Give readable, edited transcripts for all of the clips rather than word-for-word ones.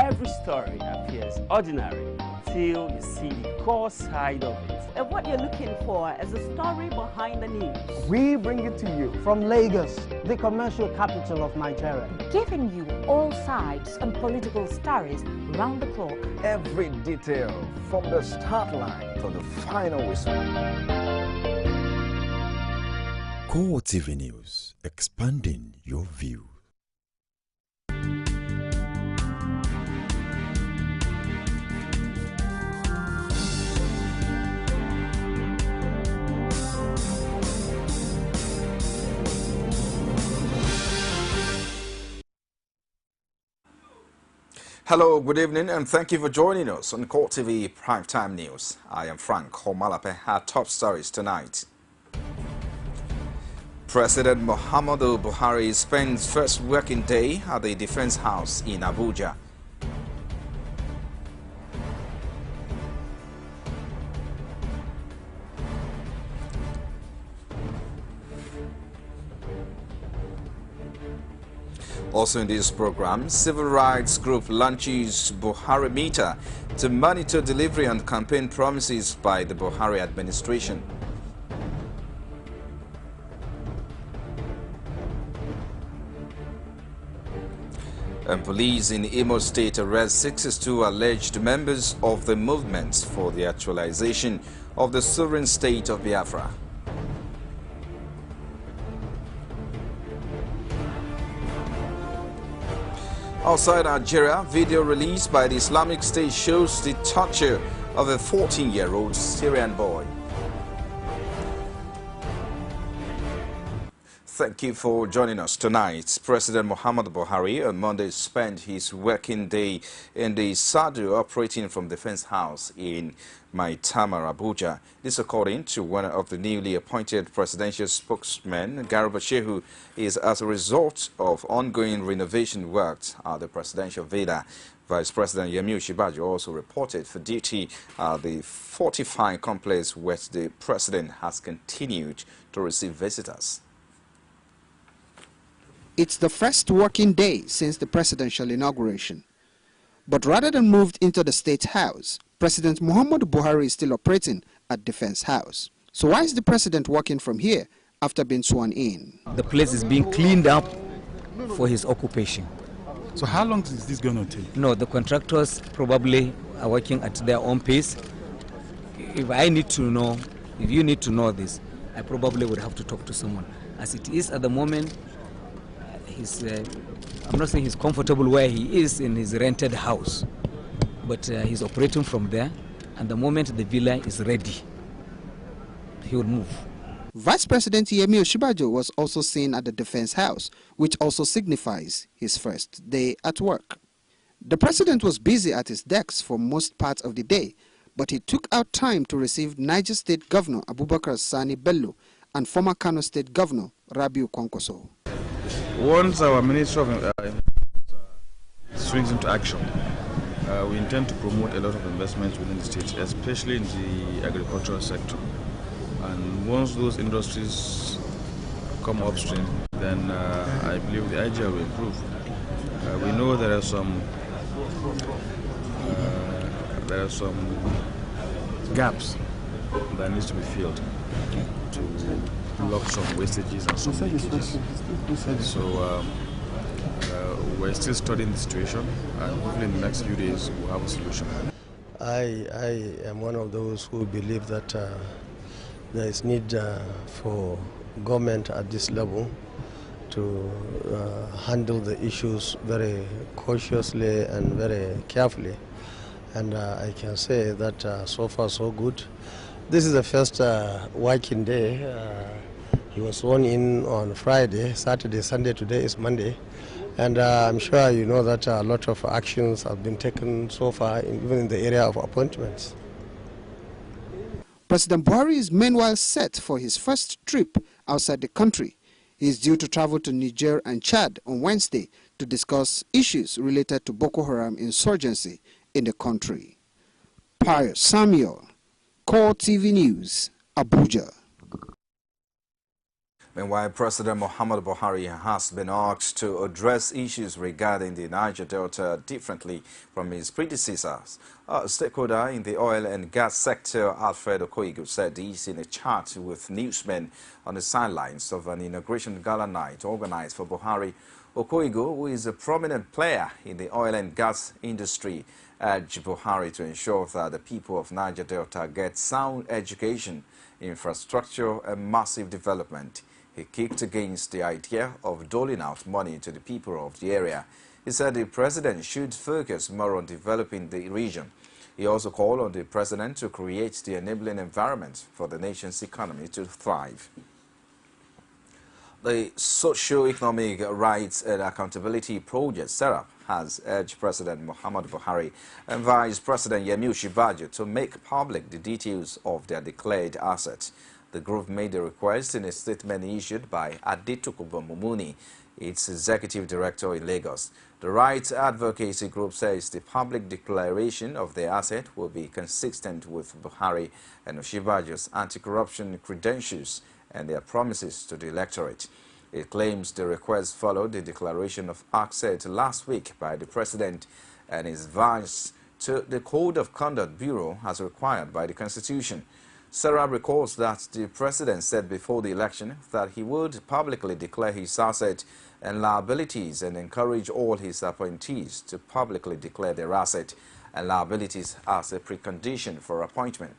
every story appears ordinary till you see the core side of it. And what you're looking for is the story behind the news. We bring it to you from Lagos, the commercial capital of Nigeria. Giving you all sides and political stories round the clock. Every detail from the start line to the final whistle. CoreTV News, expanding your view. Hello, good evening, and thank you for joining us on CoreTV Primetime News. I am Frank Homalape. Our top stories tonight. President Muhammadu Buhari spends first working day at the Defense House in Abuja. Also in this program, civil rights group launches Buhari meter to monitor delivery and campaign promises by the Buhari administration. And police in Imo State arrest 62 alleged members of the movement for the actualization of the sovereign state of Biafra. Outside Nigeria, video released by the Islamic State shows the torture of a 14-year-old Syrian boy. Thank you for joining us tonight. President Muhammadu Buhari on Monday spent his working day in the Sadu operating from Defense House in Maitama, Abuja. This according to one of the newly appointed presidential spokesmen, Garba Shehu, is as a result of ongoing renovation works at the presidential villa. Vice President Yemi Osinbajo also reported for duty at the fortified complex where the president has continued to receive visitors. It's the first working day since the presidential inauguration. But rather than moved into the State House, President Muhammadu Buhari is still operating at Defense House. So why is the president working from here after being sworn in? The place is being cleaned up for his occupation. So how long is this going to take? No, the contractors probably are working at their own pace. If I need to know, if you need to know this, I probably would have to talk to someone. As it is at the moment, I'm not saying he's comfortable where he is in his rented house, but he's operating from there, and the moment the villa is ready, he will move. Vice President Yemi Osinbajo was also seen at the Defense House, which also signifies his first day at work. The president was busy at his desk for most parts of the day, but he took out time to receive Niger State Governor Abubakar Sani Bello and former Kano State Governor Rabiu Kwankwaso. Once our Minister of swings into action, we intend to promote a lot of investments within the state, especially in the agricultural sector. And once those industries come upstream, then I believe the idea will improve. We know there are some gaps that needs to be filled to lock some wastages and some leakages. So we're still studying the situation, and hopefully in the next few days we'll have a solution. I am one of those who believe that there is need for government at this level to handle the issues very cautiously and very carefully. And I can say that so far so good. This is the first working day. He was sworn in on Friday, Saturday, Sunday. Today is Monday. And I'm sure you know that a lot of actions have been taken so far, even in the area of appointments. President Buhari is meanwhile set for his first trip outside the country. He is due to travel to Niger and Chad on Wednesday to discuss issues related to Boko Haram insurgency in the country. Pius Samuel, CoreTV News, Abuja. Meanwhile, President Muhammad Buhari has been asked to address issues regarding the Niger Delta differently from his predecessors. A stakeholder in the oil and gas sector, Alfred Okoigu, said this in a chat with newsmen on the sidelines of an inauguration gala night organized for Buhari. Okoigu, who is a prominent player in the oil and gas industry, urged Buhari to ensure that the people of Niger Delta get sound education, infrastructure and massive development. He kicked against the idea of doling out money to the people of the area. He said the president should focus more on developing the region. He also called on the president to create the enabling environment for the nation's economy to thrive. The Socio-Economic Rights and Accountability Project, SERAP, has urged President Muhammad Buhari and Vice President Yemi Osinbajo to make public the details of their declared assets. The group made the request in a statement issued by Adetokunbo Mumuni, its executive director in Lagos. The rights advocacy group says the public declaration of their asset will be consistent with Buhari and Osinbajo's anti-corruption credentials and their promises to the electorate. It claims the request followed the declaration of asset last week by the president and his vice to the Code of Conduct Bureau as required by the Constitution. Sarah recalls that the president said before the election that he would publicly declare his assets and liabilities and encourage all his appointees to publicly declare their assets and liabilities as a precondition for appointment.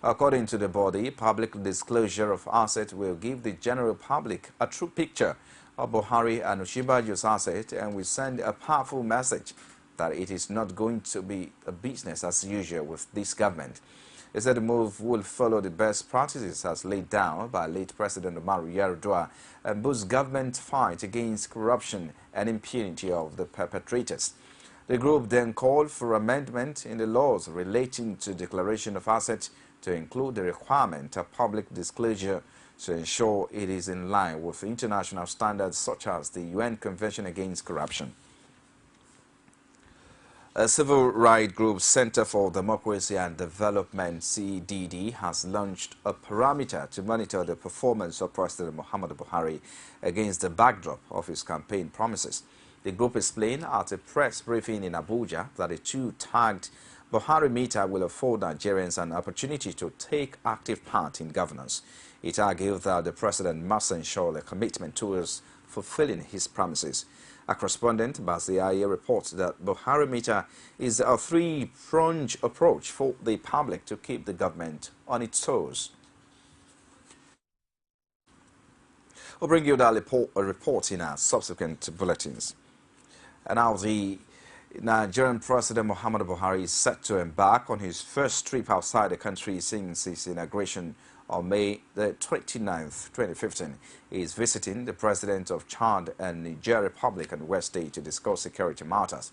According to the body, public disclosure of assets will give the general public a true picture of Buhari and Osinbajo's assets and will send a powerful message that it is not going to be a business as usual with this government. He said the move will follow the best practices as laid down by late President Umaru Yar'Adua and boost government fight against corruption and impunity of the perpetrators. The group then called for amendment in the laws relating to declaration of assets to include the requirement of public disclosure to ensure it is in line with international standards such as the UN Convention Against Corruption. A civil rights group, Center for Democracy and Development, CDD, has launched a parameter to monitor the performance of President Muhammad Buhari against the backdrop of his campaign promises. The group explained at a press briefing in Abuja that a two-tagged Buhari meter will afford Nigerians an opportunity to take active part in governance. It argued that the president must ensure a commitment towards fulfilling his promises. A correspondent, Basi Aye, reports that Buhari meter is a three-pronged approach for the public to keep the government on its toes. We'll bring you that report in our subsequent bulletins. And now the Nigerian President Muhammad Buhari is set to embark on his first trip outside the country since his inauguration on May the 29th, 2015. He is visiting the President of Chad and Niger Republic and West State to discuss security matters.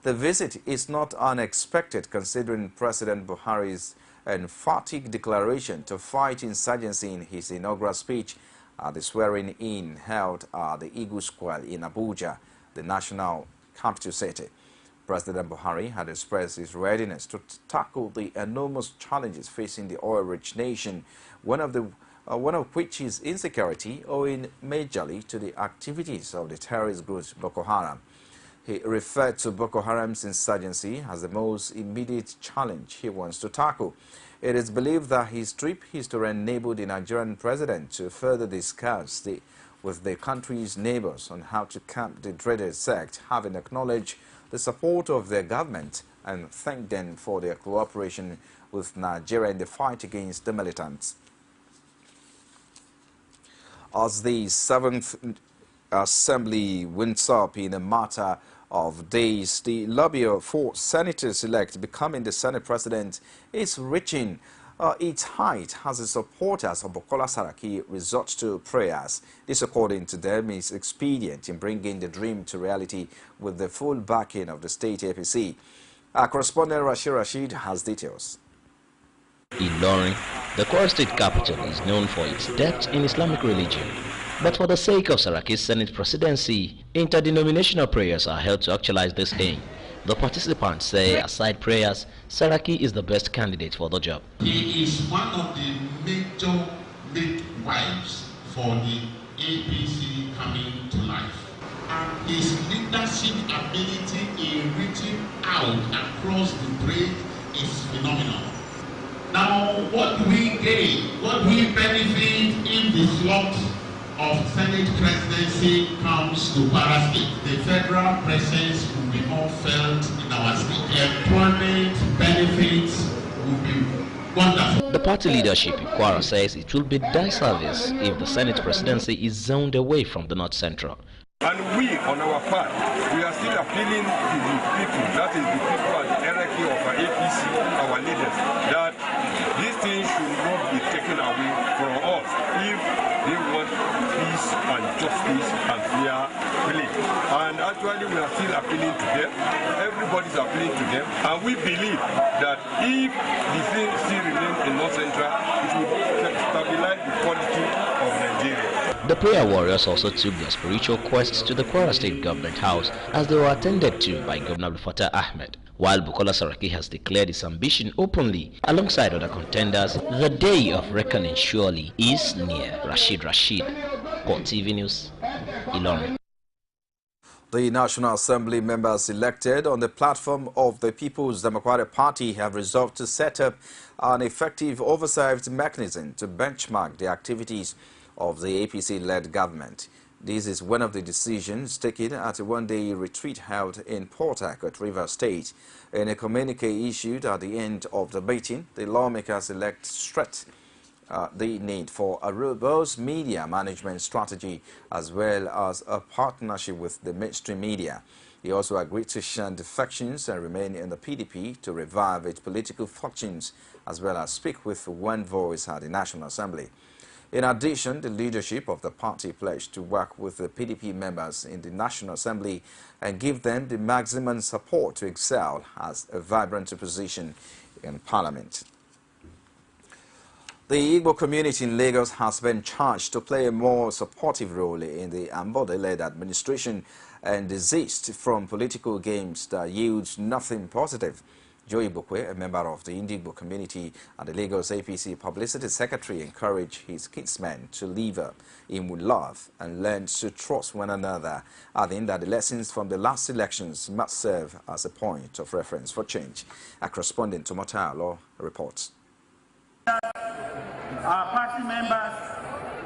The visit is not unexpected considering President Buhari's emphatic declaration to fight insurgency in his inaugural speech at the swearing-in held at the Eagle Square in Abuja, the national capital city. President Buhari had expressed his readiness to tackle the enormous challenges facing the oil-rich nation, one of which is insecurity, owing majorly to the activities of the terrorist group Boko Haram. He referred to Boko Haram's insurgency as the most immediate challenge he wants to tackle. It is believed that his trip is to enable the Nigerian president to further discuss with the country's neighbors on how to camp the dreaded sect, having acknowledged the support of their government and thanked them for their cooperation with Nigeria in the fight against the militants. As the 7th Assembly winds up in a matter of days, the lobby for senators-elect becoming the Senate president is reaching its height as the supporters of Bukola Saraki resort to prayers. This, according to them, is expedient in bringing the dream to reality with the full backing of the state APC. Our correspondent Rashid has details. Ilorin, the Kwara State capital, is known for its depth in Islamic religion. But for the sake of Saraki's Senate presidency, interdenominational prayers are held to actualize this aim. The participants say, aside prayers, Saraki is the best candidate for the job. He is one of the major midwives for the APC coming to life. And his leadership ability in reaching out across the break is phenomenal. Now, what do we gain? What do we benefit if the slot of Senate presidency comes to Kwara State? The federal presence will be more felt in our state. Employment benefits will be wonderful. The party leadership in Kwara says it will be disservice if the Senate presidency is zoned away from the North Central. And we, on our part, we are still appealing to the people, that is the people at the hierarchy of our APC, our leaders, that these things should not be taken away from us if they want peace and justice and fair play. And actually, we are still appealing to them. Everybody's appealing to them. And we believe that if the thing still remains in North Central, it will stabilize the quality of Nigeria. The prayer warriors also took their spiritual quests to the Kwara State Government House as they were attended to by Governor Fatah Ahmed. While Bukola Saraki has declared his ambition openly alongside other contenders, the day of reckoning surely is near. Rashid, CoreTV News, Ilorin. The National Assembly members elected on the platform of the People's Democratic Party have resolved to set up an effective oversight mechanism to benchmark the activities of the APC-led government. This is one of the decisions taken at a one-day retreat held in Port Harcourt, Rivers State. In a communique issued at the end of the meeting, the lawmakers stressed the need for a robust media management strategy as well as a partnership with the mainstream media. He also agreed to shun defections and remain in the PDP to revive its political functions as well as speak with one voice at the National Assembly. In addition, the leadership of the party pledged to work with the PDP members in the National Assembly and give them the maximum support to excel as a vibrant opposition in Parliament. The Igbo community in Lagos has been charged to play a more supportive role in the Ambode-led administration and desist from political games that yields nothing positive. Joey Bukwe, a member of the Igbo community and the Lagos APC publicity secretary, encouraged his kinsmen to live in with love and learn to trust one another, adding that the lessons from the last elections must serve as a point of reference for change. A correspondent to Motalo reports. Our party members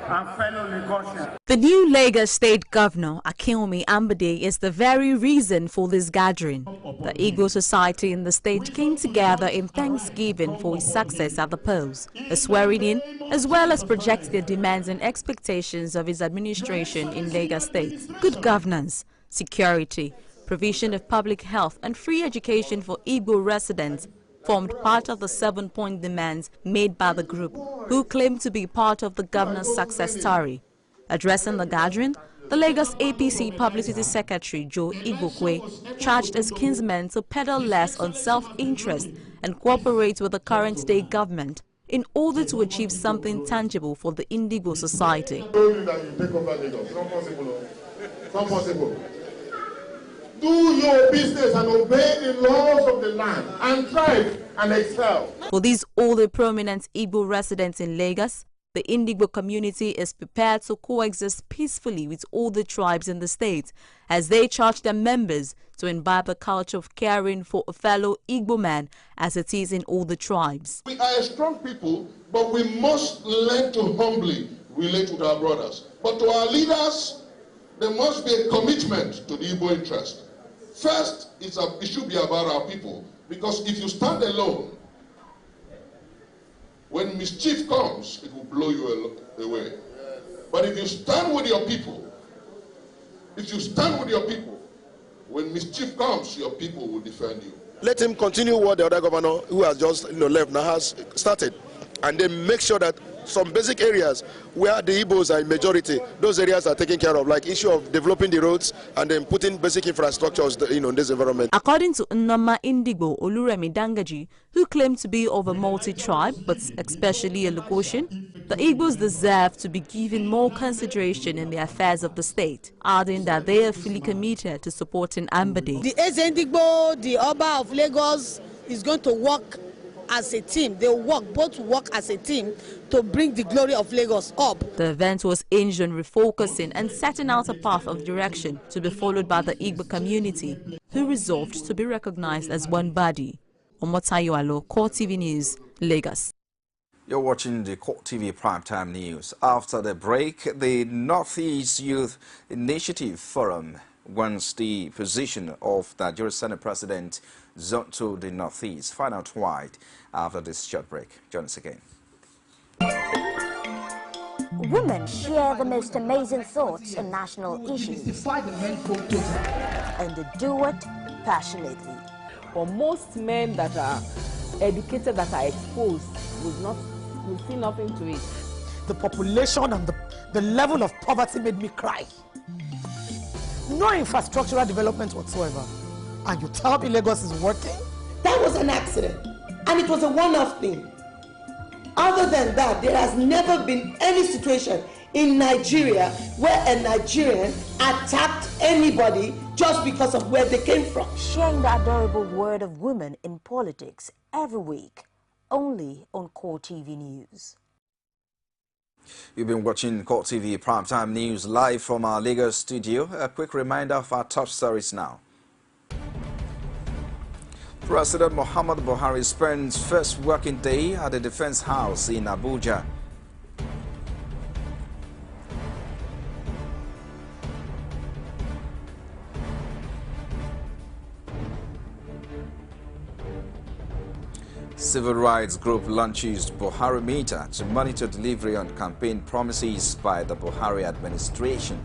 and fellow Lagosians. The new Lagos State Governor, Akinwumi Ambode, is the very reason for this gathering. The Igbo society in the state came together in thanksgiving for his success at the polls, a swearing-in, as well as project their demands and expectations of his administration in Lagos State. Good governance, security, provision of public health and free education for Igbo residents formed part of the 7-point demands made by the group, who claim to be part of the governor's success story. Addressing the gathering, the Lagos APC Publicity Secretary Joe Igbokwe charged his kinsmen to peddle less on self-interest and cooperate with the current state government in order to achieve something tangible for the Indigo society. Do your business and obey the laws of the land and thrive and excel. For these older prominent Igbo residents in Lagos, the Indigo community is prepared to coexist peacefully with all the tribes in the state as they charge their members to imbibe a culture of caring for a fellow Igbo man as it is in all the tribes. We are a strong people, but we must learn to humbly relate with our brothers. But to our leaders, there must be a commitment to the Igbo interest. First, it should be about our people, because if you stand alone, when mischief comes, it will blow you away. But if you stand with your people, when mischief comes, your people will defend you. Let him continue what the other governor who has just left now has started, and then make sure that some basic areas where the Igbos are in majority, those areas are taken care of, like issue of developing the roads and then putting basic infrastructures in this environment. According to Nnoma Indigo Oluremi Dangaji, who claimed to be of a multi-tribe, but especially a Lagosian, the Igbos deserve to be given more consideration in the affairs of the state, adding that they are fully committed to supporting Ambode. The Eze Indigbo, the Oba of Lagos, is going to work as a team. They both work as a team to bring the glory of Lagos up. The event was hinged on refocusing and setting out a path of direction to be followed by the Igbo community, who resolved to be recognized as one body. Omotayo Alo, CoreTV News, Lagos. You're watching the CoreTV Primetime News. After the break, the Northeast Youth Initiative Forum wants the position of Nigeria Senate President zoned to the Northeast. Find out why after this short break. Join us again. Women share the most amazing thoughts on national issues, and they do it passionately. For most men that are educated, that are exposed, will see nothing to it. The population and the level of poverty made me cry. No infrastructural development whatsoever. And you tell me Lagos is working? That was an accident. And it was a one-off thing. Other than that, there has never been any situation in Nigeria where a Nigerian attacked anybody just because of where they came from. Sharing the adorable word of women in politics every week, only on CoreTV News. You've been watching CoreTV Primetime News live from our Lagos studio. A quick reminder of our top stories now. President Muhammad Buhari spends first working day at the Defense House in Abuja. Civil rights group launches Buhari meter to monitor delivery on campaign promises by the Buhari administration.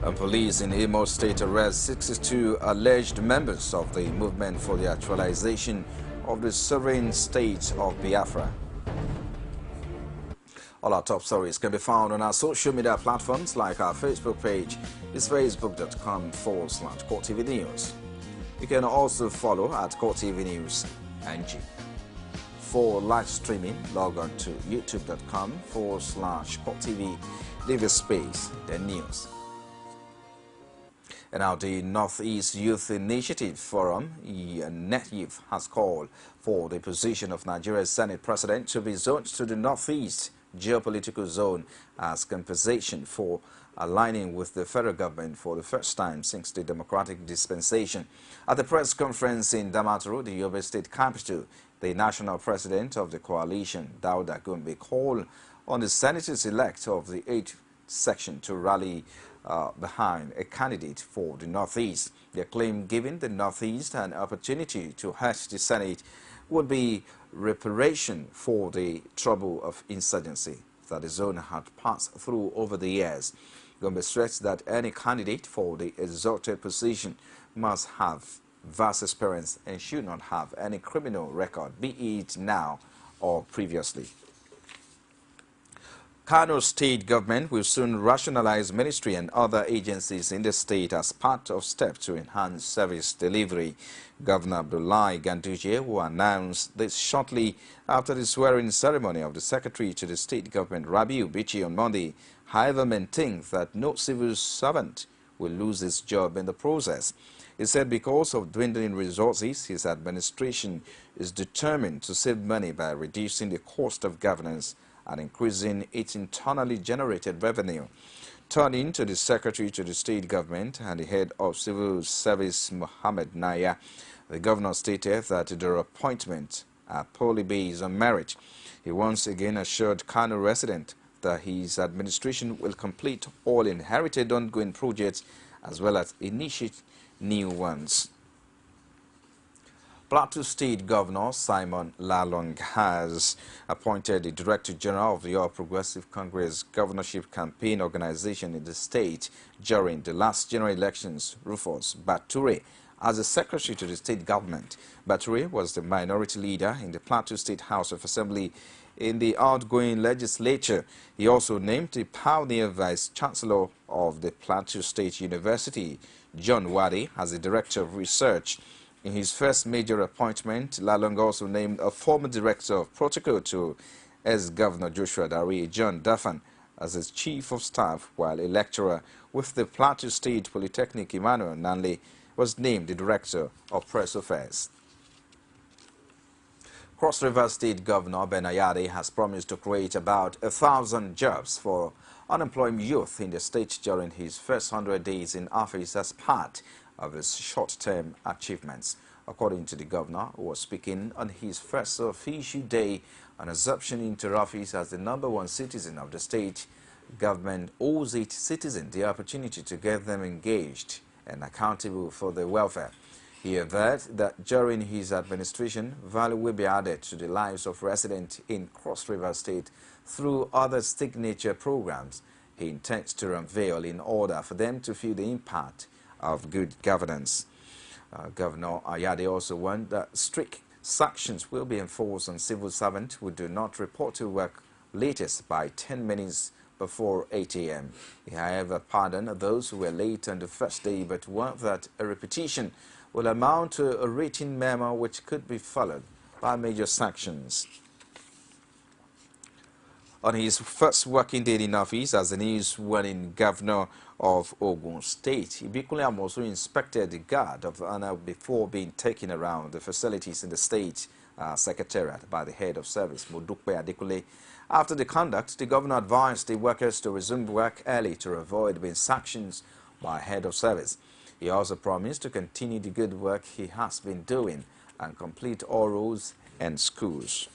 And police in Imo State arrest 62 alleged members of the movement for the actualization of the sovereign state of Biafra. All our top stories can be found on our social media platforms, like our Facebook page is facebook.com/CoreTV News. You can also follow at CoreTV News NG. For live streaming, log on to youtube.com/CoreTV, leave a space, then news. And now the Northeast Youth Initiative Forum, Net Youth, has called for the position of Nigeria's Senate President to be zoned to the Northeast geopolitical zone as compensation for aligning with the federal government for the first time since the democratic dispensation. At the press conference in Damaturu, the Yobe State capital, the national president of the coalition, Dauda Gumbi, called on the senators-elect of the 8th section to rally behind a candidate for the Northeast. They claim giving the Northeast an opportunity to head the Senate would be reparation for the trouble of insurgency that the zone had passed through over the years. Gombe stressed that any candidate for the exalted position must have vast experience and should not have any criminal record, be it now or previously. Kano State government will soon rationalize ministry and other agencies in the state as part of steps to enhance service delivery. Governor Abdullahi Ganduje, who announced this shortly after the swearing ceremony of the secretary to the state government, Rabiu Bichi, on Monday, however, maintains that no civil servant will lose his job in the process. He said because of dwindling resources, his administration is determined to save money by reducing the cost of governance and increasing its internally generated revenue. Turning to the Secretary to the State Government and the Head of Civil Service, Mohammed Naya, the Governor stated that their appointments are purely based on merit. He once again assured Kano residents that his administration will complete all inherited ongoing projects as well as initiate new ones. Plateau State Governor Simon Lalong has appointed the Director General of the All Progressive Congress Governorship Campaign Organization in the state during the last general elections, Rufus Bature, as the Secretary to the State Government. Bature was the minority leader in the Plateau State House of Assembly in the outgoing legislature. He also named the pioneer Vice Chancellor of the Plateau State University, John Wadi, as the Director of Research. In his first major appointment, Lalong also named a former Director of Protocol to ex-Governor Joshua Dari, John Duffan, as his chief of staff, while a lecturer with the Plateau State Polytechnic, Emmanuel Nanley, was named the Director of Press Affairs. Cross River State Governor Ben Ayade has promised to create about 1,000 jobs for unemployed youth in the state during his first 100 days in office as part of his short-term achievements. According to the governor, who was speaking on his first official day on assumption into office as the #1 citizen of the state, government owes its citizens the opportunity to get them engaged and accountable for their welfare. He averred that during his administration, value will be added to the lives of residents in Cross River State through other signature programs he intends to unveil in order for them to feel the impact of good governance. Governor Ayade also warned that strict sanctions will be enforced on civil servants who do not report to work latest by 10 minutes before 8 a.m. He, however, pardoned those who were late on the first day, but warned that a repetition will amount to a written memo which could be followed by major sanctions. On his first working day in office as the news-winning governor of Ogun State, Ibikunle Amosu inspected the guard of honor before being taken around the facilities in the state secretariat by the head of service, Modukpe Adekunle. After the conduct, the governor advised the workers to resume work early to avoid being sanctioned by head of service. He also promised to continue the good work he has been doing and complete all roads and schools.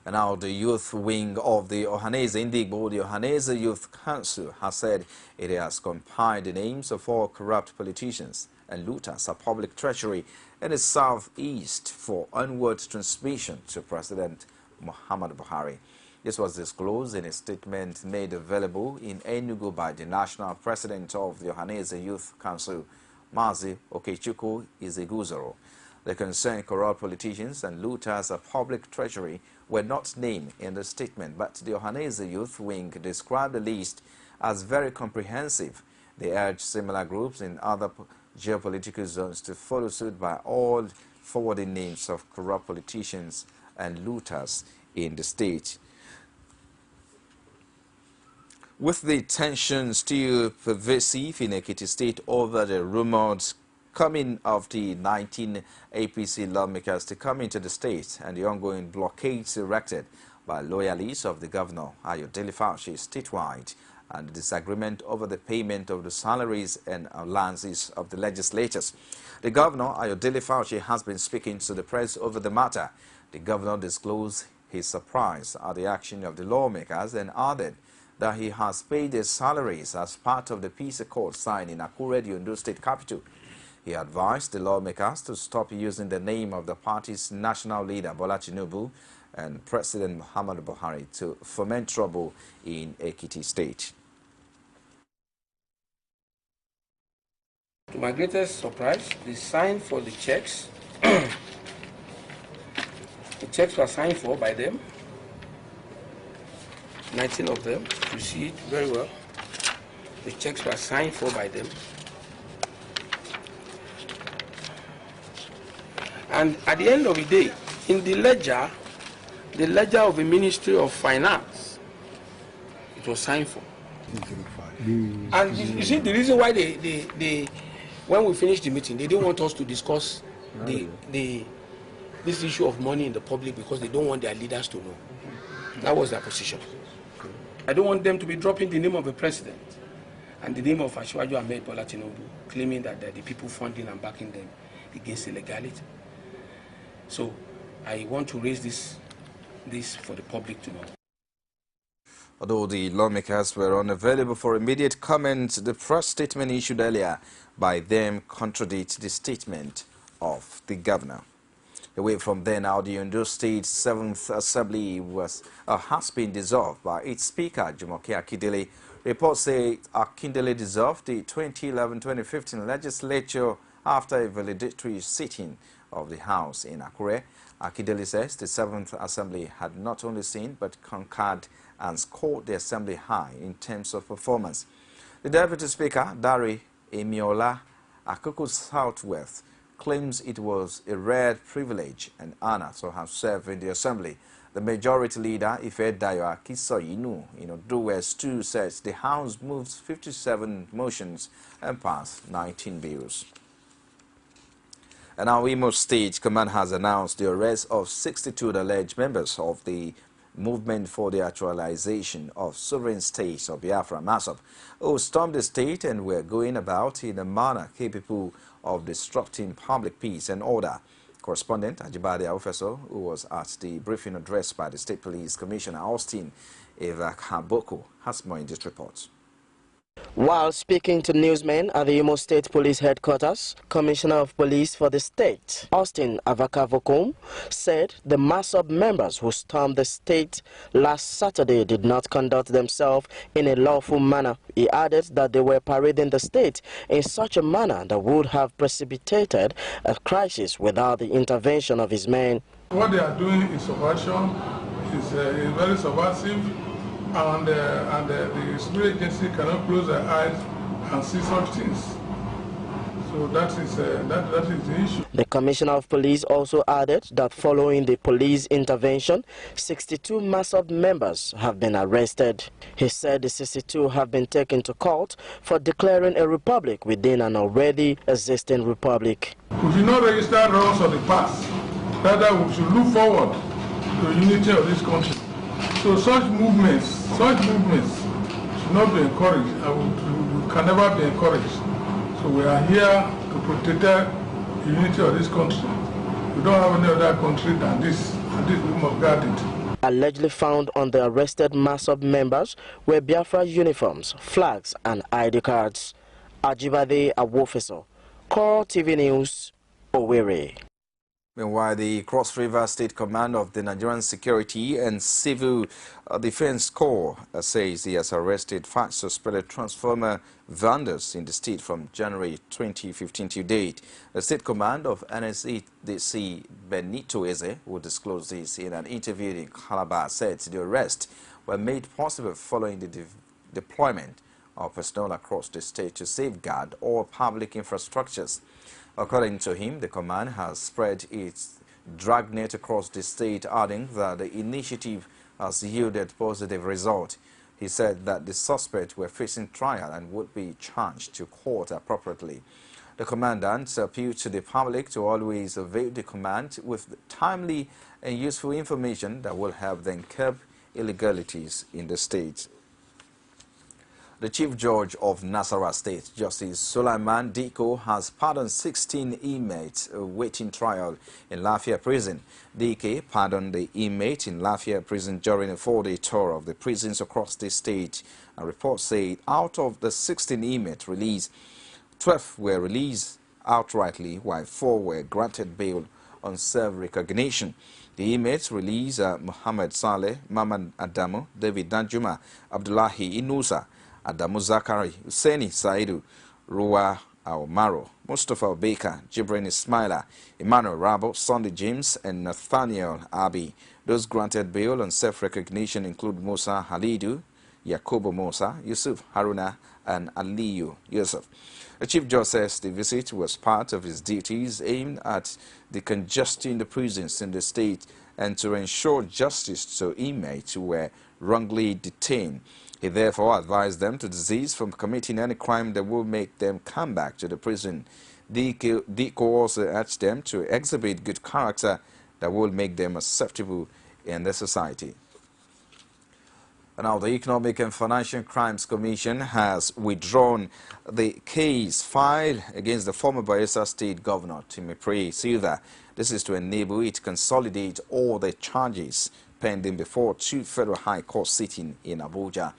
And now the youth wing of the Ohanese Indigbo, the Ohanese Youth Council, has said it has compiled the names of all corrupt politicians and looters of public treasury in the southeast for onward transmission to President Muhammad Buhari. This was disclosed in a statement made available in Enugu by the national president of the Ohanese Youth Council, Mazi Okechukwu Izeguzoro. The concerned corrupt politicians and looters of public treasury were not named in the statement, but the Ohanese Youth Wing described the list as very comprehensive. They urged similar groups in other geopolitical zones to follow suit by all forwarding names of corrupt politicians and looters in the state. With the tension still pervasive in Ekiti State over the rumored coming of the 19 APC lawmakers to come into the state and the ongoing blockades erected by loyalists of the governor, Ayodele Fauci, statewide, and the disagreement over the payment of the salaries and allowances of the legislators. The governor, Ayodele Fauci, has been speaking to the press over the matter. The governor disclosed his surprise at the action of the lawmakers and added that he has paid their salaries as part of the peace accord signed in Akure, the Ondo State capital. He advised the lawmakers to stop using the name of the party's national leader, Bola Tinubu, and President Muhammad Buhari to foment trouble in Ekiti State. To my greatest surprise, they signed for the checks. The checks were signed for by them. 19 of them, you see it very well. The checks were signed for by them. And at the end of the day, in the ledger of the Ministry of Finance, it was signed for. And you see the reason why they when we finished the meeting, they didn't want us to discuss this issue of money in the public because they don't want their leaders to know. That was their position. I don't want them to be dropping the name of the president and the name of Asiwaju Ahmed Bola Tinubu, claiming that they're the people funding and backing them against illegality. So I want to raise this for the public to know. Although the lawmakers were unavailable for immediate comment, the press statement issued earlier by them contradicts the statement of the governor. Away from there now, the Ondo State 7th Assembly has been dissolved by its Speaker, Jumoke Akindele. Reports say Akindele dissolved the 2011-2015 legislature after a valedictory sitting of the House in Akure. Akindele says the 7th Assembly had not only seen but conquered and scored the Assembly high in terms of performance. The Deputy Speaker, Dari Emiola Akoko Southwest, claims it was a rare privilege and honor to have served in the Assembly. The The majority leader, Ifedayo Akisoyinu, Oduwes 2, says the House moved 57 motions and passed 19 bills. And our Imo State Command has announced the arrest of 62 alleged members of the Movement for the Actualization of Sovereign States of Biafra, MASOB, who stormed the state and were going about in a manner capable of disrupting public peace and order. Correspondent Ajibade Aufeso, who was at the briefing address by the State Police Commissioner Austin Evakaboko, has more in this report. While speaking to newsmen at the Imo State Police Headquarters, Commissioner of Police for the state, Austin Avakavokom, said the MASOB members who stormed the state last Saturday did not conduct themselves in a lawful manner. He added that they were parading the state in such a manner that would have precipitated a crisis without the intervention of his men. What they are doing is subversion, is very subversive. And the security agency cannot close their eyes and see such things. So that is the issue. The Commissioner of Police also added that following the police intervention, 62 MASOB members have been arrested. He said the 62 have been taken to court for declaring a republic within an already existing republic. We should not register wrongs of the past. Rather, we should look forward to the unity of this country. So such movements should not be encouraged and can never be encouraged. So we are here to protect the unity of this country. We don't have any other country than this, and this we must guard it. Allegedly found on the arrested MASOB members were Biafra uniforms, flags and ID cards. Ajibade Awofeso, CoreTV News, Owerri. Meanwhile, the Cross River State Command of the Nigerian Security and Civil Defense Corps says he has arrested 5 suspected transformer vendors in the state from January 2015 to date. The State Command of NSEDC Benito Eze, who disclosed this in an interview in Calabar, said the arrests were made possible following the deployment of personnel across the state to safeguard all public infrastructures. According to him, the command has spread its dragnet across the state, adding that the initiative has yielded positive results. He said that the suspects were facing trial and would be charged to court appropriately. The commandant appealed to the public to always avail the command with timely and useful information that will help them curb illegalities in the state. The Chief Judge of Nasarawa State, Justice Sulaiman Diko, has pardoned 16 inmates awaiting trial in Lafia Prison. Dike pardoned the inmate in Lafia Prison during a 4-day tour of the prisons across the state. A report said out of the 16 inmates released, 12 were released outrightly, while 4 were granted bail on self-recognition. The inmates released Muhammad Saleh, Maman Adamu, David Danjuma, Abdullahi Inusa, Adamu Zakari, Husseini Saidu, Ruwa Aomaro, Mustafa Baker, Jibrin Ismaila, Emmanuel Rabo, Sunday James, and Nathaniel Abi. Those granted bail on self-recognition include Musa Halidu, Yakubu Musa, Yusuf Haruna, and Aliyu Yusuf. The Chief Judge says the visit was part of his duties aimed at decongesting the prisons in the state and to ensure justice to inmates who were wrongly detained. He therefore advised them to desist from committing any crime that will make them come back to the prison. Diko also urged them to exhibit good character that will make them acceptable in the society. And now the Economic and Financial Crimes Commission has withdrawn the case filed against the former Bayelsa State Governor, Timipre Silva. This is to enable it to consolidate all the charges pending before 2 federal high courts sitting in Abuja.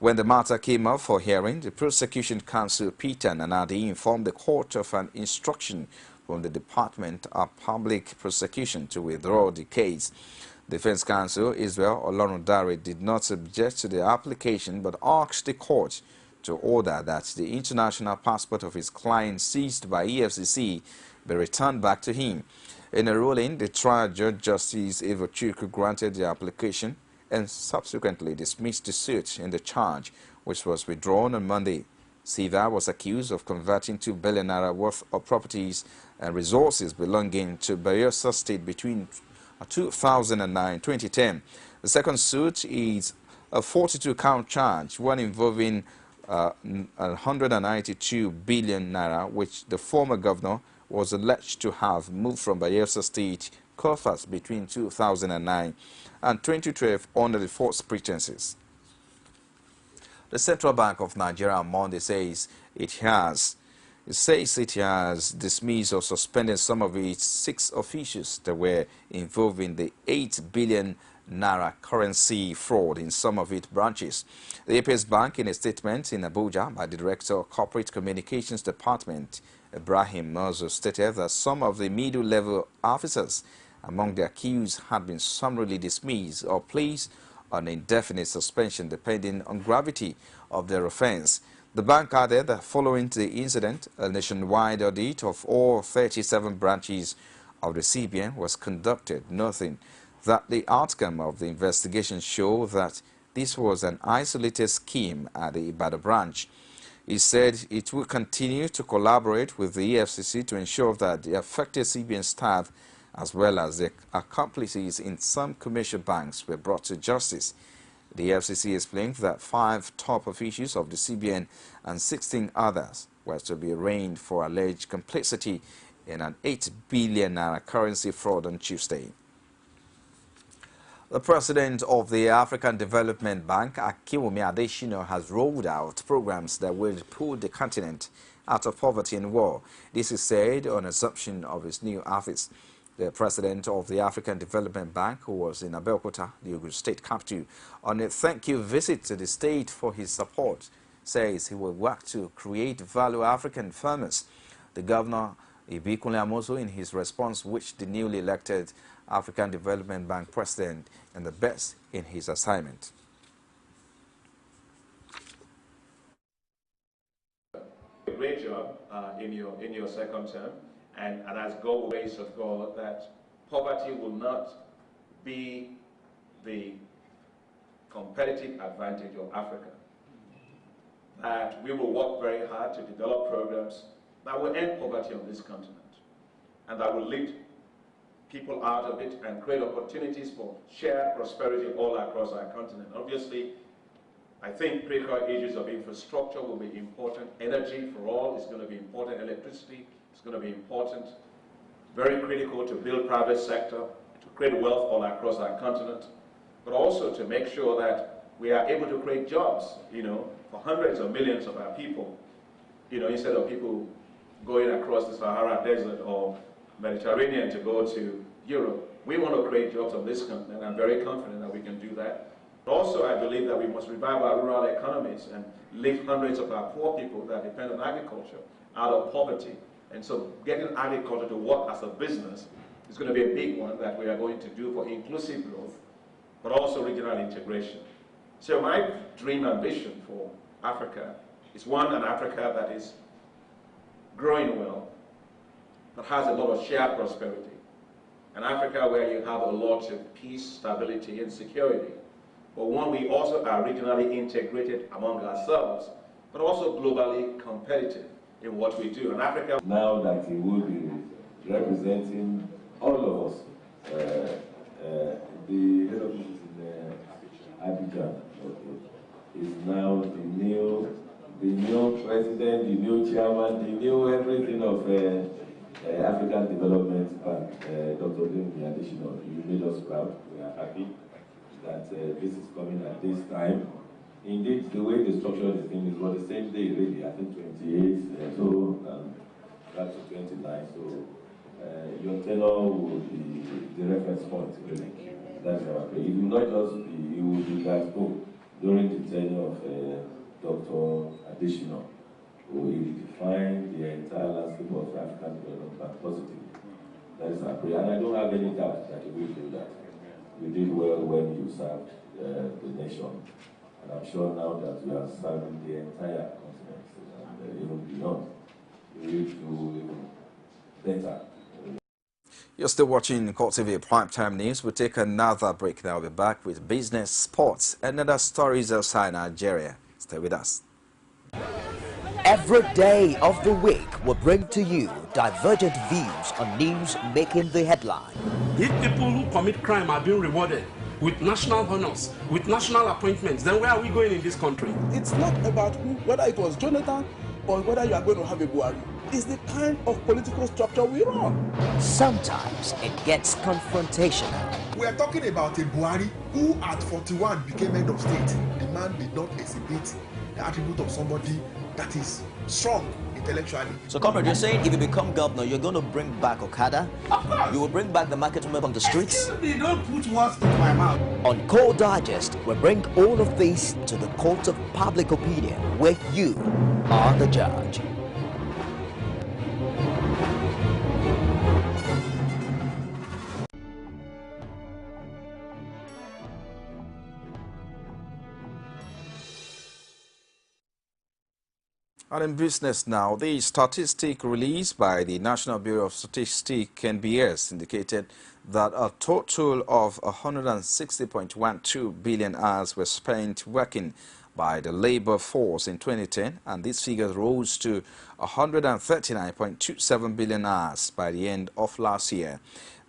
When the matter came up for hearing, the prosecution counsel Peter Nanadi informed the court of an instruction from the Department of Public Prosecution to withdraw the case. Defense counsel Israel Olorundare did not object to the application but asked the court to order that the international passport of his client seized by EFCC be returned back to him. In a ruling, the trial judge Justice Evochukwu granted the application and subsequently dismissed the suit in the charge, which was withdrawn on Monday. Silva was accused of converting 2 billion naira worth of properties and resources belonging to Bayelsa State between 2009-2010. The second suit is a 42-count charge, one involving 192 billion naira, which the former governor was alleged to have moved from Bayelsa State coffers between 2009 and 2012 under the false pretenses. The Central Bank of Nigeria on Monday says it has dismissed or suspended some of its 6 officials that were involved in the 8 billion naira currency fraud in some of its branches. The APS Bank, in a statement in Abuja by the Director of Corporate Communications Department, Ibrahim Mozo, stated that some of the middle-level officers among the accused had been summarily dismissed or placed on indefinite suspension depending on gravity of their offense. The bank added that following the incident, a nationwide audit of all 37 branches of the CBN was conducted, noting that the outcome of the investigation showed that this was an isolated scheme at the Ibadan branch. He said it will continue to collaborate with the EFCC to ensure that the affected CBN staff as well as the accomplices in some commercial banks were brought to justice. The FCC explained that 5 top officials of the CBN and 16 others were to be arraigned for alleged complicity in an 8 billion naira currency fraud on Tuesday. The president of the African Development Bank, Akinwumi Adesina, has rolled out programs that will pull the continent out of poverty and war. This is said on assumption of his new office. The president of the African Development Bank, who was in Abeokuta, the Ogun State capital, on a thank-you visit to the state for his support, says he will work to create value African farmers. The governor, Ibikunle Amoso, in his response, wished the newly elected African Development Bank president and the best in his assignment. A great job in your second term. And as God ways of God, that poverty will not be the competitive advantage of Africa. That we will work very hard to develop programs that will end poverty on this continent and that will lead people out of it and create opportunities for shared prosperity all across our continent. Obviously, I think critical issues of infrastructure will be important. Energy for all is going to be important. Electricity is going to be important. Very critical to build private sector, to create wealth all across our continent, but also to make sure that we are able to create jobs, for hundreds of millions of our people, instead of people going across the Sahara Desert or Mediterranean to go to Europe. We want to create jobs on this continent. I'm very confident that we can do that. But also, I believe that we must revive our rural economies and lift hundreds of our poor people that depend on agriculture out of poverty. And so getting agriculture to work as a business is going to be a big one that we are going to do for inclusive growth, but also regional integration. So my dream ambition for Africa is an Africa that is growing well, that has a lot of shared prosperity. An Africa where you have a lot of peace, stability, and security. But one we also are regionally integrated among ourselves, but also globally competitive in what we do. And Africa, now that he will be representing all of us, the head office in Abidjan is now the new president, the new chairman, the new everything of African Development Bank. Dr. Akinwumi Adesina, you made us proud. We are happy that this is coming at this time. Indeed, the way they structured the thing is for the same day, really. I think 28, back to 29. So your tenure will be the reference point, really. That's our prayer. It will not just be, it will be that during the tenure of Dr. Adesina, who will redefine the entire landscape of African development positively. That is our prayer. And I don't have any doubt that he will do that. We did well when you served the nation. And I'm sure now that we are serving the entire continent and even beyond, we will do even better. You're still watching CoreTV Primetime News. We'll take another break now. We'll be back with business, sports, and other stories outside Nigeria. Stay with us. Every day of the week will bring to you divergent views on news making the headline. If people who commit crime are being rewarded with national honors, with national appointments, then where are we going in this country? It's not about whether it was Jonathan or whether you are going to have a Buhari. It's the kind of political structure we run. Sometimes it gets confrontational. We are talking about a Buhari who at 41 became head of state. The man did not exhibit the attribute of somebody that is strong intellectually. So, comrade, you're saying if you become governor, you're going to bring back Okada? Of course. You will bring back the market women on the streets? Excuse me, don't put words into my mouth. On Core Digest, we bring all of this to the court of public opinion, where you are the judge. And in business now, the statistic released by the National Bureau of Statistics (NBS) indicated that a total of 160.12 billion hours were spent working by the labor force in 2010, and this figure rose to 139.27 billion hours by the end of last year.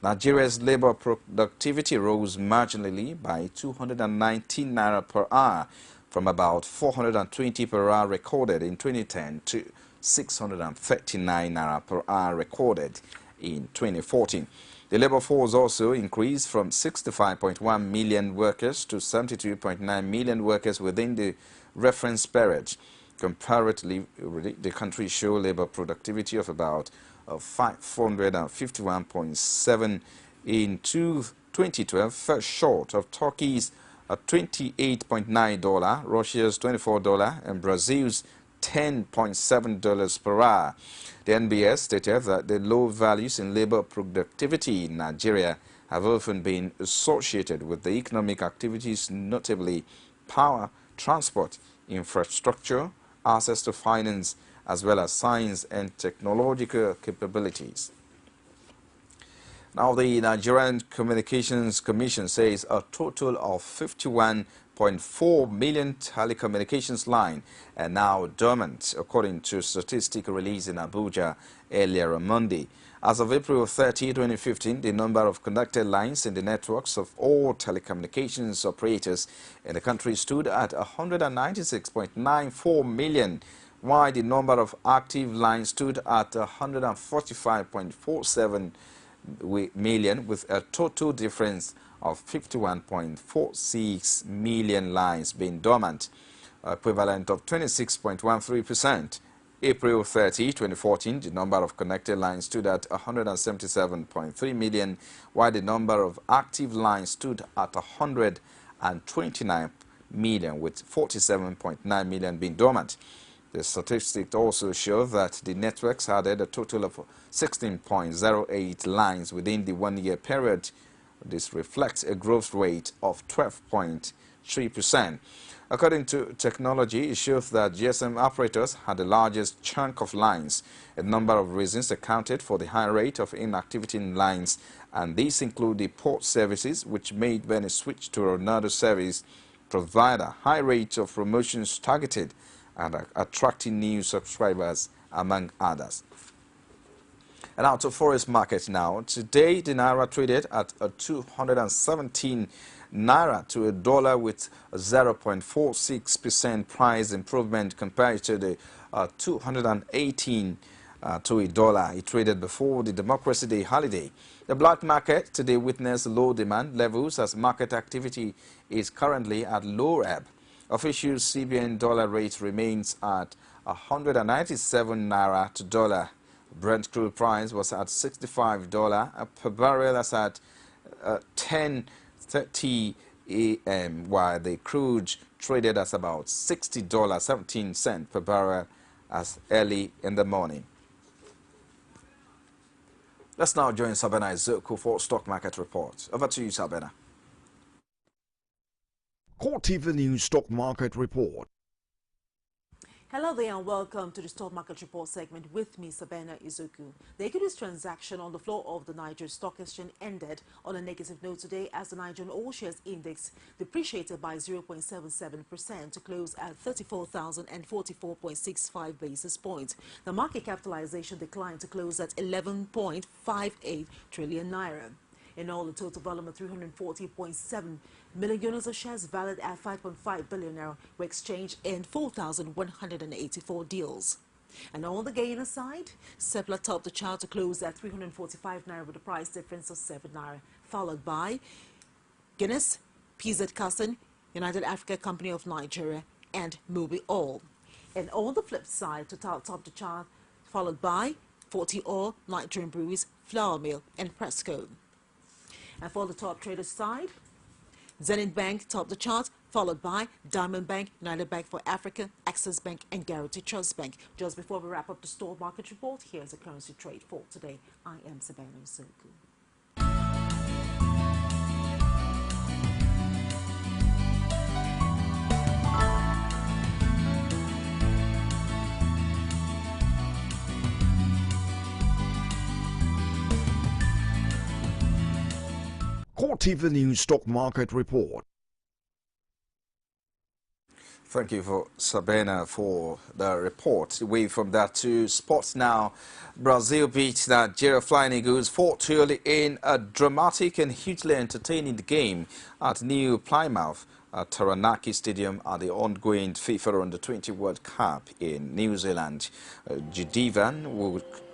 Nigeria's labor productivity rose marginally by 219 naira per hour, from about 420 per hour recorded in 2010 to 639 naira per hour recorded in 2014. The labor force also increased from 65.1 million workers to 72.9 million workers within the reference period. Comparatively, the country showed labor productivity of about 551.7 in 2012, fell short of Turkey's $28.9, Russia's $24, and Brazil's $10.7 per hour. The NBS stated that the low values in labor productivity in Nigeria have often been associated with the economic activities, notably power, transport, infrastructure, access to finance, as well as science and technological capabilities. Now, the Nigerian Communications Commission says a total of 51.4 million telecommunications lines are now dormant, according to statistics released in Abuja earlier on Monday. As of April 30, 2015, the number of connected lines in the networks of all telecommunications operators in the country stood at 196.94 million, while the number of active lines stood at 145.47 million, with a total difference of 51.46 million lines being dormant, equivalent of 26.13%. April 30, 2014, the number of connected lines stood at 177.3 million, while the number of active lines stood at 129 million, with 47.9 million being dormant. The statistics also show that the networks added a total of 16.08 lines within the one-year period. This reflects a growth rate of 12.3%. According to technology, it shows that GSM operators had the largest chunk of lines. A number of reasons accounted for the high rate of inactivity in lines, and these include the port services, which made when a switch to another service provider, high rates of promotions targeted and attracting new subscribers, among others. And now to forest markets now. Today, the Naira traded at 217 Naira to a dollar, with a 0.46% price improvement compared to the 218 to a dollar it traded before the Democracy Day holiday. The black market today witnessed low demand levels as market activity is currently at low ebb. Official CBN dollar rate remains at 197 Naira to dollar. Brent crude price was at $65 per barrel as at 10:30 a.m., while the crude traded at about $60.17 per barrel as early in the morning. Let's now join Sabena Izoku for stock market report. Over to you, Sabena. CoreTV News Stock Market Report. Hello there and welcome to the Stock Market Report segment with me, Sabena Izuku. The equities transaction on the floor of the Nigeria Stock Exchange ended on a negative note today as the Nigerian All Shares Index depreciated by 0.77% to close at 34,044.65 basis points. The market capitalization declined to close at 11.58 trillion naira. In all, the total volume of 340.7 million units of shares valued at 5.5 billion naira were exchanged in 4,184 deals. And on the gainer side, Seplat topped the chart to close at 345 naira with a price difference of 7 naira, followed by Guinness, PZ Custom, United Africa Company of Nigeria, and Mobi Oil. And on the flip side, Total topped the chart, followed by 40 Oil, Nigerian Breweries, Flour Mill, and Presco. And for the top traders side, Zenith Bank topped the chart, followed by Diamond Bank, United Bank for Africa, Access Bank, and Guarantee Trust Bank. Just before we wrap up the stock market report, here's a currency trade for today. I am Sabana Soku. CoreTV News Stock Market Report. Thank you for Sabena for the report. Away from that to sports now. Brazil beat Nigeria Flying Eagles 4-2 in a dramatic and hugely entertaining game at New Plymouth Taranaki Stadium at the ongoing FIFA Under-20 World Cup in New Zealand. Judivan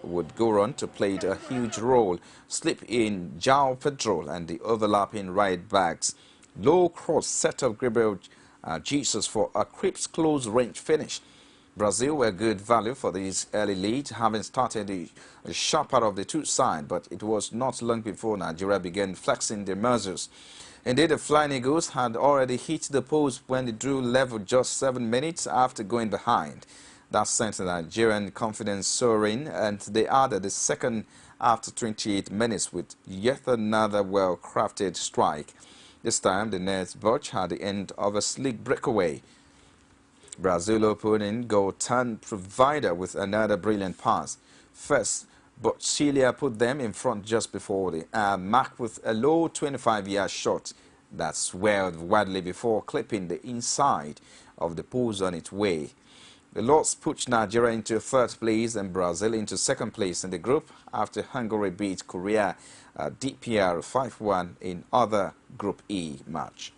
would go on to play a huge role, slip in João Pedro and the overlapping right backs. Low cross set up Gabriel Jesus for a crisp close-range finish. Brazil were good value for this early lead, having started the sharper of the two sides, but it was not long before Nigeria began flexing their muscles. Indeed, the Flying Eagles had already hit the post when they drew level just 7 minutes after going behind. That sent the Nigerian confidence soaring, and they added the second after 28 minutes with yet another well-crafted strike. This time, the Nets botched at the end of a sleek breakaway. Brazil opening goal turned provider with another brilliant pass. First, Bocchiglia put them in front just before the mark with a low 25-yard shot that swelled widely before clipping the inside of the post on its way. The loss pushed Nigeria into third place and Brazil into second place in the group after Hungary beat Korea DPR 5-1 in other Group E match.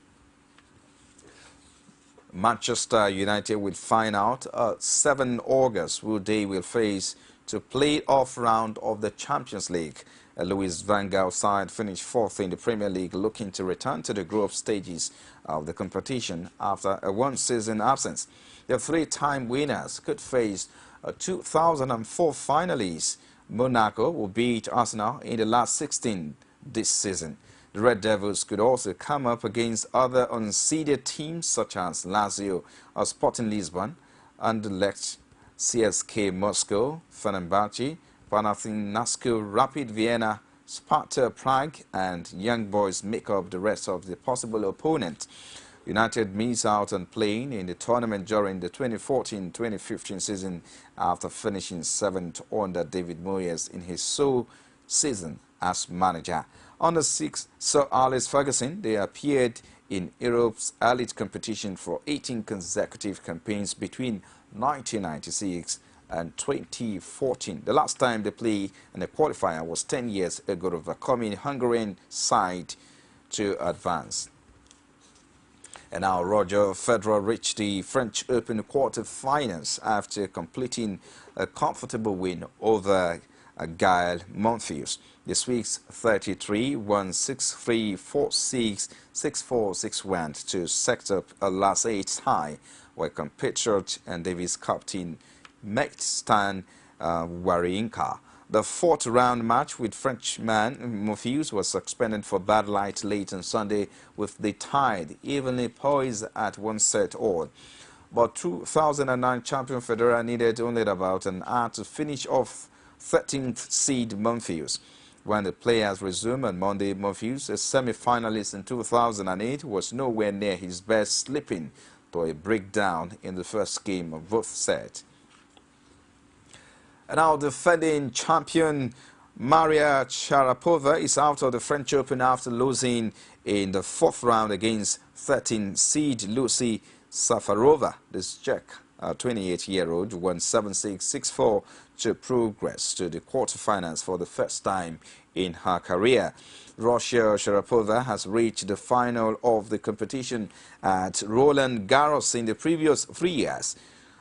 Manchester United will find out 7 August who they will face to play off round of the Champions League. Louis van Gaal side finished 4th in the Premier League, looking to return to the group stages of the competition after a one-season absence. The 3-time winners could face 2004 finalists. Monaco will beat Arsenal in the last 16 this season. The Red Devils could also come up against other unseeded teams such as Lazio or Sporting Lisbon, Anderlecht, CSK Moscow, Fenerbahce, Panathinaikos Rapid Vienna, Sparta Prague, and Young Boys make up the rest of the possible opponents. United missed out on playing in the tournament during the 2014-2015 season after finishing 7th under David Moyes in his sole season as manager. Under 6 Sir Alex Ferguson, they appeared in Europe's elite competition for 18 consecutive campaigns between 1996 and 2014. The last time they played in a qualifier was 10 years ago, overcoming Hungarian side to advance. And now Roger Federer reached the French Open quarter-finals after completing a comfortable win over Gael Monfils. This week's 33 won 6-3, 4-6, 6-4, 6-1 to set up a last 8 tie, where compatriot and Davis captain met Stan Wawrinka. The 4th round match with Frenchman Monfils was suspended for bad light late on Sunday, with the tide evenly poised at 1 set all. But 2009 champion Federer needed only about an hour to finish off 13th seed Monfils. When the players resumed on Monday, Monfils, a semi-finalist in 2008, was nowhere near his best, slipping to to a breakdown in the first game of both sets. And now defending champion Maria Sharapova is out of the French Open after losing in the fourth round against 13-seed Lucy Safarova. This Czech 28-year-old won 7-6, 6-4 to progress to the quarterfinals for the first time in her career. Russia Sharapova has reached the final of the competition at Roland Garros in the previous 3 years.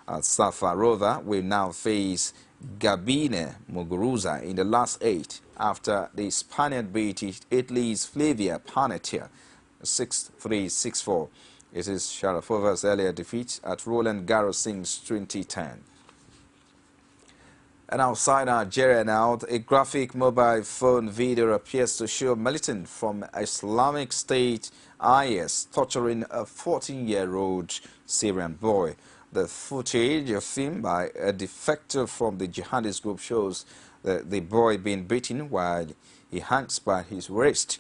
Safarova will now face Gabine Muguruza in the last 8 after the Spaniard beat Italy's Flavia Panettiere 6-3, 6-4. It is Sharapova's earlier defeat at Roland Garros since 2010. And outside Nigeria now, a graphic mobile phone video appears to show militant from Islamic State IS torturing a 14-year-old Syrian boy. The footage, a film by a defector from the jihadist group, shows the boy being beaten while he hangs by his wrist.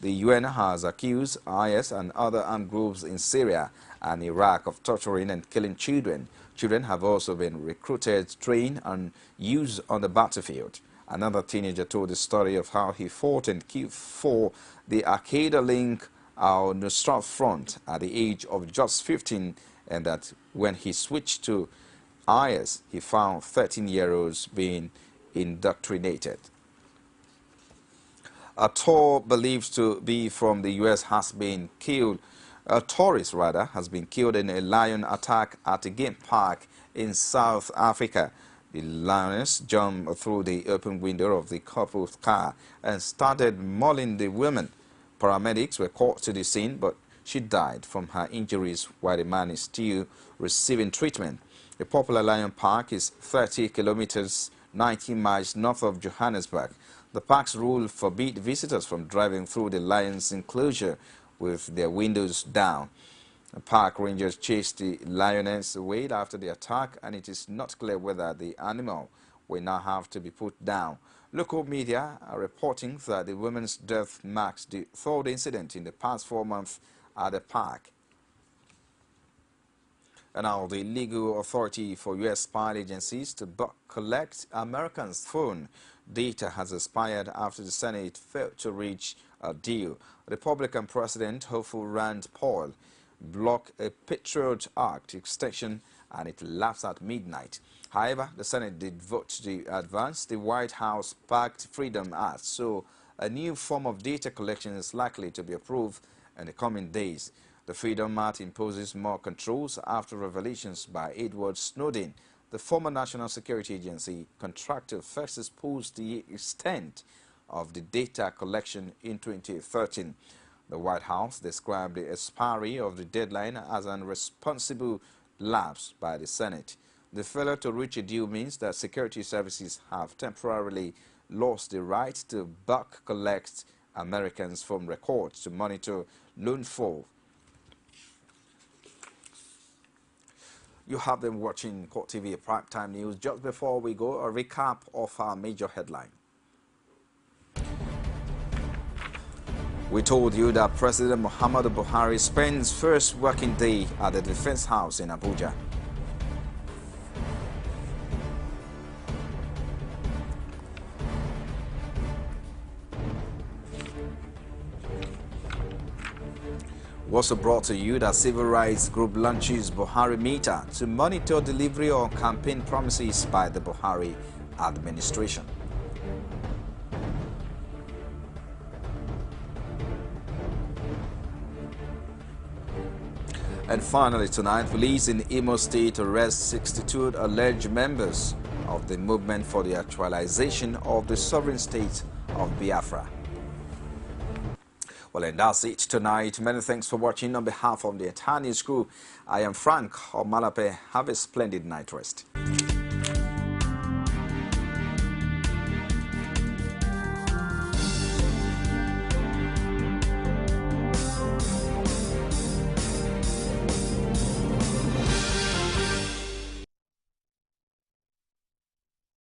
The UN has accused IS and other armed groups in Syria and Iraq of torturing and killing children. Children have also been recruited, trained, and used on the battlefield. Another teenager told the story of how he fought and killed for the Al-Qaeda-linked al-Nusra Front at the age of just 15, and that when he switched to IS, he found 13-year-olds being indoctrinated. A tourist believed to be from the U.S. has been killed. A tourist, rather, has been killed in a lion attack at a game park in South Africa. The lioness jumped through the open window of the couple's car and started mauling the woman. Paramedics were called to the scene, but she died from her injuries while the man is still receiving treatment. The popular lion park is 30 kilometers, 90 miles north of Johannesburg. The park's rules forbid visitors from driving through the lion's enclosure with their windows down. The park rangers chased the lioness away after the attack, and it is not clear whether the animal will now have to be put down. Local media are reporting that the woman's death marks the third incident in the past 4 months at the park. And now the legal authority for U.S. spy agencies to collect Americans' phone data has expired after the Senate failed to reach a deal. Republican President hopeful Rand Paul blocked a Patriot Act extension and it lapsed at midnight. However, the Senate did vote to advance the White House-backed Freedom Act, so a new form of data collection is likely to be approved in the coming days. The Freedom Act imposes more controls after revelations by Edward Snowden, the former National Security Agency contractor, first exposed the extent of the data collection in 2013. The White House described the expiry of the deadline as an irresponsible lapse by the Senate. The failure to reach a deal means that security services have temporarily lost the right to bulk collect Americans' phone records to monitor loan fall. You have been watching CoreTV Primetime News. Just before we go, a recap of our major headline. We told you that President Muhammadu Buhari spends first working day at the Defense House in Abuja. We also brought to you that Civil Rights Group launches Buhari Meter to monitor delivery on campaign promises by the Buhari administration. And finally tonight, police in Imo State arrest 62 alleged members of the movement for the actualization of the sovereign state of Biafra. Well, and that's it tonight. Many thanks for watching. On behalf of the entire news crew, I am Frank Omalape. Have a splendid night rest.